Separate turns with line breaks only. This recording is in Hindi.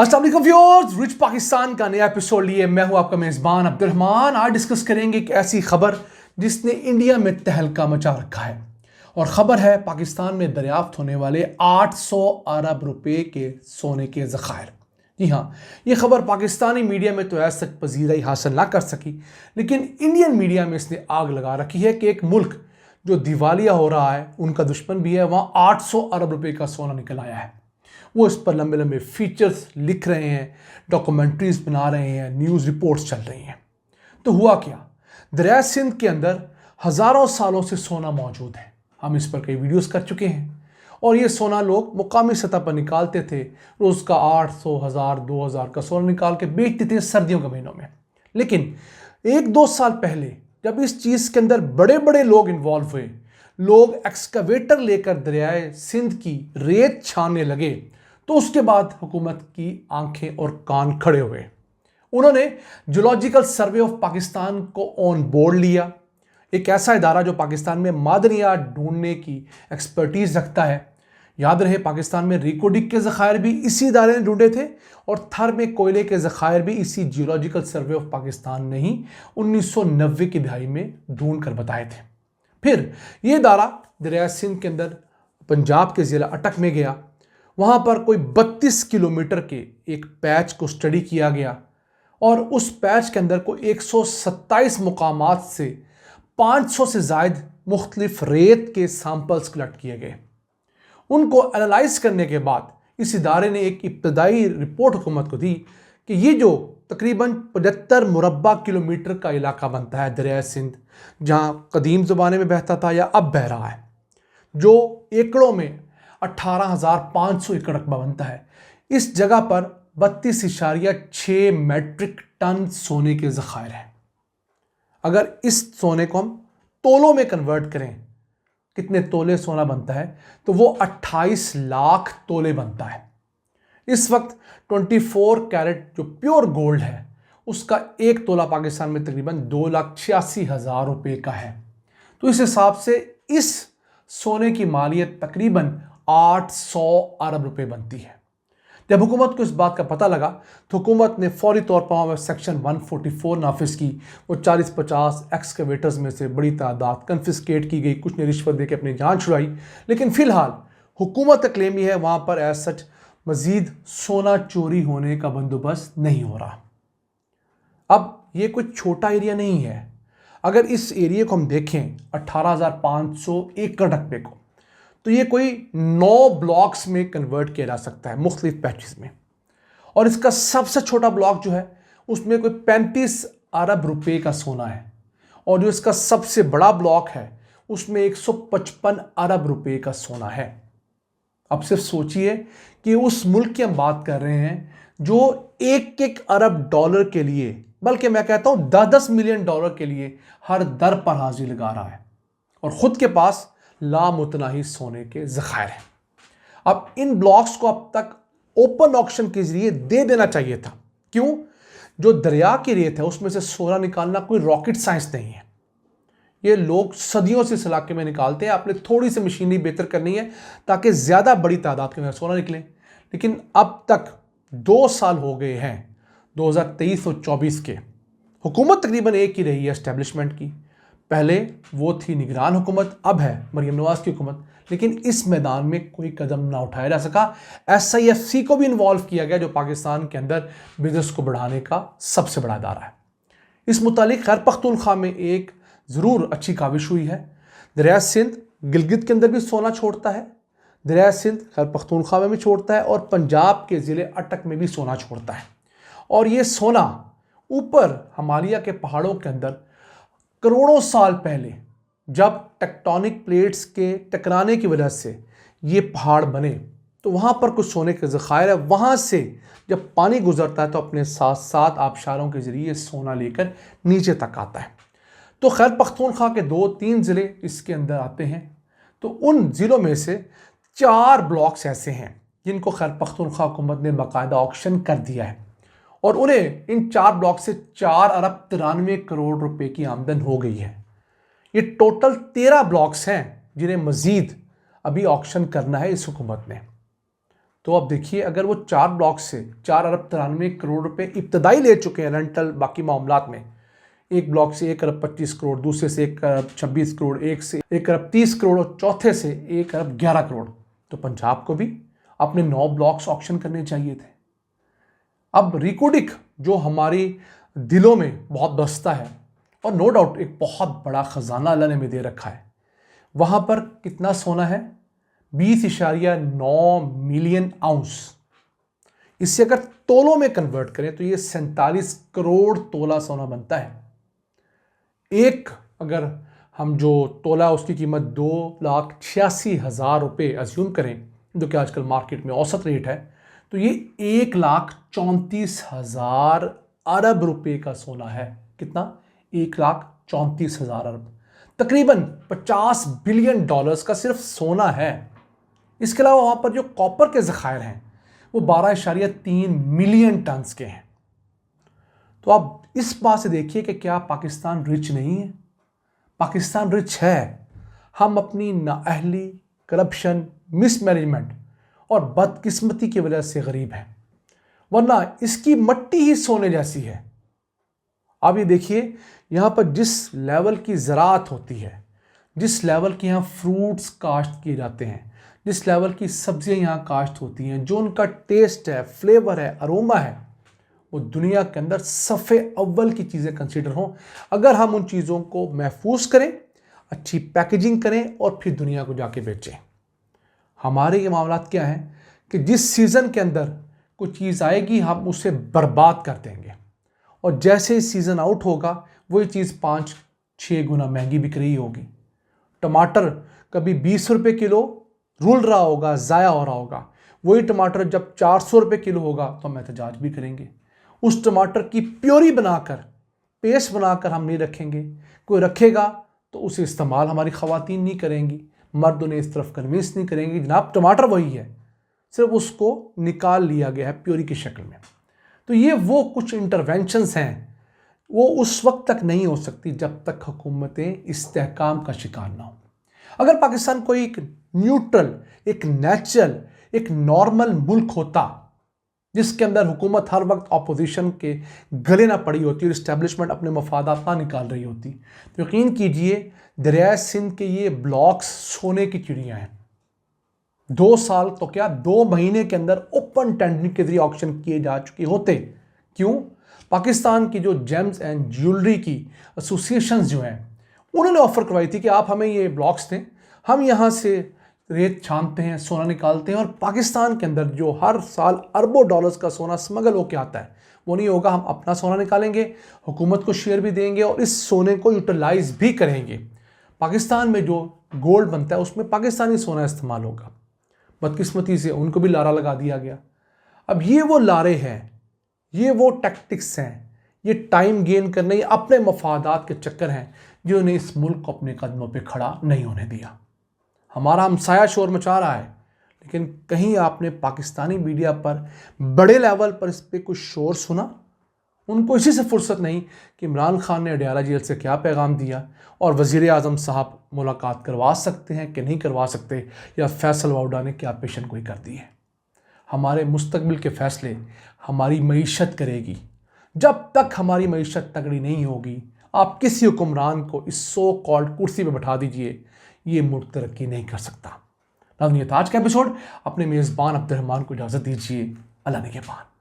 अस्सलाम वालेकुम व्यूअर्स, रिच पाकिस्तान का नया एपिसोड लिए मैं हूं आपका मेज़बान अब्दुल रहमान। आज डिस्कस करेंगे एक ऐसी खबर जिसने इंडिया में तहलका मचा रखा है और ख़बर है पाकिस्तान में दरियाफ्त होने वाले 800 अरब रुपए के सोने के ज़खायर। जी हाँ, ये खबर पाकिस्तानी मीडिया में तो आज तक पजीराई हासिल ना कर सकी, लेकिन इंडियन मीडिया में इसने आग लगा रखी है कि एक मुल्क जो दिवालिया हो रहा है, उनका दुश्मन भी है, वहाँ 800 अरब रुपए का सोना निकल आया है। वो इस पर लंबे लंबे फीचर्स लिख रहे हैं, डॉक्यूमेंट्रीज बना रहे हैं, न्यूज़ रिपोर्ट्स चल रही हैं। तो हुआ क्या, दरिया सिंध के अंदर हज़ारों सालों से सोना मौजूद है। हम इस पर कई वीडियोस कर चुके हैं और ये सोना लोग मुकामी सतह पर निकालते थे। रोज़ का 800, 1000, 2000 का सोना निकाल के बेचते थे सर्दियों के महीनों में। लेकिन 1-2 साल पहले जब इस चीज़ के अंदर बड़े बड़े लोग इन्वॉल्व हुए, लोग एक्सकवेटर लेकर दरियाए सिंध की रेत छानने लगे, तो उसके बाद हुकूमत की आंखें और कान खड़े हुए। उन्होंने जियोलॉजिकल सर्वे ऑफ पाकिस्तान को ऑन बोर्ड लिया, एक ऐसा इदारा जो पाकिस्तान में मादनियात ढूंढने की एक्सपर्टीज रखता है। याद रहे, पाकिस्तान में रिकोडिक के ज़खायर भी इसी इदारे ने ढूंढे थे और थर में कोयले के ज़खायर भी इसी जियोलॉजिकल सर्वे ऑफ पाकिस्तान ने ही 1990 की दहाई में ढूंढ कर बताए थे। फिर ये इदारा दरिया सिंध के अंदर पंजाब के ज़िला अटक में गया। वहाँ पर कोई 32 किलोमीटर के एक पैच को स्टडी किया गया और उस पैच के अंदर कोई 127 मुकामात से 500 से ज़ायद मुख्तलिफ रेत के सैंपल्स कलेक्ट किए गए। उनको एनालाइज करने के बाद इस इदारे ने एक इब्तदाई रिपोर्ट हुकूमत को दी कि ये जो तकरीबन 75 मुरब्बा किलोमीटर का इलाका बनता है दरिया सिंध, जहाँ कदीम ज़माने में बहता था या अब बह रहा है, जो एकड़ों में 18,500 एकड़ रकबा बनता है, इस जगह पर 32.6 मेट्रिक टन सोने के ज़खायर हैं। अगर इस सोने को हम तोलों में कन्वर्ट करें, कितने तोले सोना बनता है, तो वो 28 लाख तोले बनता है। इस वक्त 24 कैरेट जो प्योर गोल्ड है, उसका एक तोला पाकिस्तान में तकरीबन 2,86,000 रुपये का है। तो इस हिसाब से इस सोने की मालियत तकरीबन 800 अरब रुपए बनती है। जब हुकूमत को इस बात का पता लगा तो हुकूमत ने फौरी तौर पर वहाँ सेक्शन 144 नाफिज की। वो 40-50 एक्सकवेटर्स में से बड़ी तादाद कन्फिस्केट की गई, कुछ ने रिश्वत देकर अपनी जान छुड़ाई। लेकिन फ़िलहाल हुकूमत का क्लेम ही है वहाँ पर एज सच मज़ीद सोना चोरी होने का बंदोबस्त नहीं हो रहा। अब ये कोई छोटा एरिया नहीं है। अगर इस एरिया को हम देखें 18,500 एकड़ रकबे को, तो ये कोई 9 ब्लॉक्स में कन्वर्ट किया जा सकता है मुख्तलिफ पैचेस में। और इसका सबसे छोटा ब्लॉक जो है उसमें कोई 35 अरब रुपए का सोना है और जो इसका सबसे बड़ा ब्लॉक है उसमें 155 अरब रुपए का सोना है। अब सिर्फ सोचिए कि उस मुल्क की हम बात कर रहे हैं जो 1-1 अरब डॉलर के लिए, बल्कि मैं कहता हूं 10-10 मिलियन डॉलर के लिए हर दर पर हाजिर लगा रहा है और ख़ुद के पास लामुतनाही सोने के ज़खायर हैं। अब इन ब्लॉक्स को अब तक ओपन ऑक्शन के जरिए दे देना चाहिए था। क्यों? जो दरिया की रेत है उसमें से सोना निकालना कोई रॉकेट साइंस नहीं है। ये लोग सदियों से इस इलाके में निकालते हैं। आपने थोड़ी सी मशीनरी बेहतर करनी है ताकि ज़्यादा बड़ी तादाद के अंदर सोना निकले। लेकिन अब तक 2 साल हो गए हैं, 2023 और 24 के। हुकूमत तकरीबन एक ही रही है एस्टेब्लिशमेंट की। पहले वो थी निगरान हुकूमत, अब है मरियम नवाज़ की हुकूमत। लेकिन इस मैदान में कोई कदम ना उठाया जा सका। SIFC को भी इन्वॉल्व किया गया जो पाकिस्तान के अंदर बिजनेस को बढ़ाने का सबसे बड़ा अदारा है। इस मुतालिक खैबर पख्तूनख्वा में एक ज़रूर अच्छी काविश हुई है। दरिया सिंध गिलगित के अंदर भी सोना छोड़ता है, दरिया सिंध खैबर पख्तूनख्वा में भी छोड़ता है और पंजाब के ज़िले अटक में भी सोना छोड़ता है। और ये सोना ऊपर हिमालय के पहाड़ों के अंदर करोड़ों साल पहले जब टेक्टोनिक प्लेट्स के टकराने की वजह से ये पहाड़ बने, तो वहाँ पर कुछ सोने के ज़खायर है। वहाँ से जब पानी गुजरता है तो अपने साथ साथ आबशारों के ज़रिए सोना लेकर नीचे तक आता है। तो खैबर पख्तूनख्वा के 2-3 ज़िले इसके अंदर आते हैं। तो उन ज़िलों में से 4 ब्लॉक्स ऐसे हैं जिनको खैबर पख्तूनख्वा हुकूमत ने बाकायदा ऑक्शन कर दिया है और उन्हें इन 4 ब्लॉक से 4 अरब 93 करोड़ रुपए की आमदन हो गई है। ये टोटल 13 ब्लॉक्स हैं जिन्हें मज़ीद अभी ऑक्शन करना है इस हुकूमत ने। तो अब देखिए, अगर वो 4 ब्लॉक से 4 अरब 93 करोड़ रुपए इब्तदाई ले चुके हैं रेंटल बाकी मामलात में, एक ब्लॉक से 1 अरब 25 करोड़, दूसरे से 1 अरब 26 करोड़, एक से 1 अरब 30 करोड़ और चौथे से 1 अरब 11 करोड़, तो पंजाब को भी अपने 9 ब्लॉक्स ऑक्शन करने चाहिए थे। अब रिकोडिक जो हमारी दिलों में बहुत बसता है और नो डाउट एक बहुत बड़ा खजाना अल्लाह ने हमें दे रखा है, वहां पर कितना सोना है? 20.9 मिलियन आउंस। इसे अगर तोलों में कन्वर्ट करें तो ये 47 करोड़ तोला सोना बनता है। एक अगर हम जो तोला उसकी कीमत 2,86,000 रुपये अज्यूम करें, जो कि आजकल मार्केट में औसत रेट है, तो ये 1,34,000 अरब रुपए का सोना है। कितना? 1,34,000 अरब, तकरीबन $50 बिलियन का सिर्फ सोना है। इसके अलावा वहाँ पर जो कॉपर के ज़खायर हैं वो 12.3 मिलियन टन्स के हैं। तो आप इस बात से देखिए कि क्या पाकिस्तान रिच नहीं है? पाकिस्तान रिच है। हम अपनी नाअहली, करप्शन, मिसमैनेजमेंट और बदकिस्मती की वजह से गरीब हैं, वरना इसकी मट्टी ही सोने जैसी है। आप ये देखिए, यहाँ पर जिस लेवल की ज़राअत होती है, जिस लेवल के यहाँ फ्रूट्स काश्त किए जाते हैं, जिस लेवल की सब्जियाँ यहाँ काश्त होती हैं, जो उनका टेस्ट है, फ्लेवर है, अरोमा है, वो दुनिया के अंदर सफ़े अव्वल की चीज़ें कंसीडर हों। अगर हम उन चीज़ों को महफूज करें, अच्छी पैकेजिंग करें और फिर दुनिया को जाके बेचें। हमारे ये मामलात क्या हैं कि जिस सीज़न के अंदर कोई चीज़ आएगी हम उसे बर्बाद कर देंगे, और जैसे ही सीज़न आउट होगा वही चीज़ 5-6 गुना महंगी बिक रही होगी। टमाटर कभी 20 रुपये किलो रुल रहा होगा, ज़ाया हो रहा होगा, वही टमाटर जब 400 रुपये किलो होगा तो हम एहतजाज भी करेंगे। उस टमाटर की प्योरी बनाकर, पेस्ट बनाकर हम नहीं रखेंगे। कोई रखेगा तो उसे इस्तेमाल हमारी ख़वातीन नहीं करेंगी, मर्द उन्हें इस तरफ कन्विंस नहीं करेंगे, जनाब टमाटर वही है, सिर्फ उसको निकाल लिया गया है प्योरी की शक्ल में। तो ये वो कुछ इंटरवेंशंस हैं, वो उस वक्त तक नहीं हो सकती जब तक हुकूमतें इस्तेहकाम का शिकार ना हो। अगर पाकिस्तान कोई एक न्यूट्रल, एक नेचुरल, एक नॉर्मल मुल्क होता जिसके अंदर हुकूमत हर वक्त अपोजिशन के गले ना पड़ी होती और इस्टेब्लिशमेंट अपने मफादात ना निकाल रही होती, तो यकीन कीजिए दरियाए सिंध के ये ब्लॉक्स सोने की चिड़ियाँ हैं। 2 साल तो क्या 2 महीने के अंदर ओपन टेंडरिंग के जरिए ऑक्शन किए जा चुके होते। क्यों? पाकिस्तान की जो जेम्स एंड ज्वेलरी की एसोसिएशंस जो हैं, उन्होंने ऑफर करवाई थी कि आप हमें ये ब्लॉक्स दें, हम यहाँ से रेत छानते हैं, सोना निकालते हैं, और पाकिस्तान के अंदर जो हर साल अरबों डॉलर्स का सोना स्मगल होकर आता है वो नहीं होगा। हम अपना सोना निकालेंगे, हुकूमत को शेयर भी देंगे और इस सोने को यूटिलाइज भी करेंगे। पाकिस्तान में जो गोल्ड बनता है उसमें पाकिस्तानी सोना इस्तेमाल होगा। बदकिस्मती से उनको भी लारा लगा दिया गया। अब ये वो लारे हैं, ये वो टैक्टिक्स हैं, ये टाइम गेन करने, ये अपने मफादात के चक्कर हैं जिन्होंने इस मुल्क को अपने कदमों पे खड़ा नहीं होने दिया। हमारा हमसाया शोर मचा रहा है, लेकिन कहीं आपने पाकिस्तानी मीडिया पर बड़े लेवल पर इस पर कुछ शोर सुना? उनको इसी से फुर्सत नहीं कि इमरान खान ने अडयाला जेल से क्या पैगाम दिया और वज़ीर आज़म साहब मुलाकात करवा सकते हैं कि नहीं करवा सकते, या फैसल वाउडा ने क्या पेशन गोई कर दी है। हमारे मुस्तकबिल के फ़ैसले हमारी मईशत करेगी। जब तक हमारी मईशत तगड़ी नहीं होगी, आप किसी हुक्मरान को इस सो कॉल्ड कुर्सी पर बैठा दीजिए, ये मुल्क तरक्की नहीं कर सकता। नाज़रीन, आज का एपिसोड अपने मेज़बान अब्दुर्रहमान को इजाज़त दीजिए। अल्लाह निगहबान।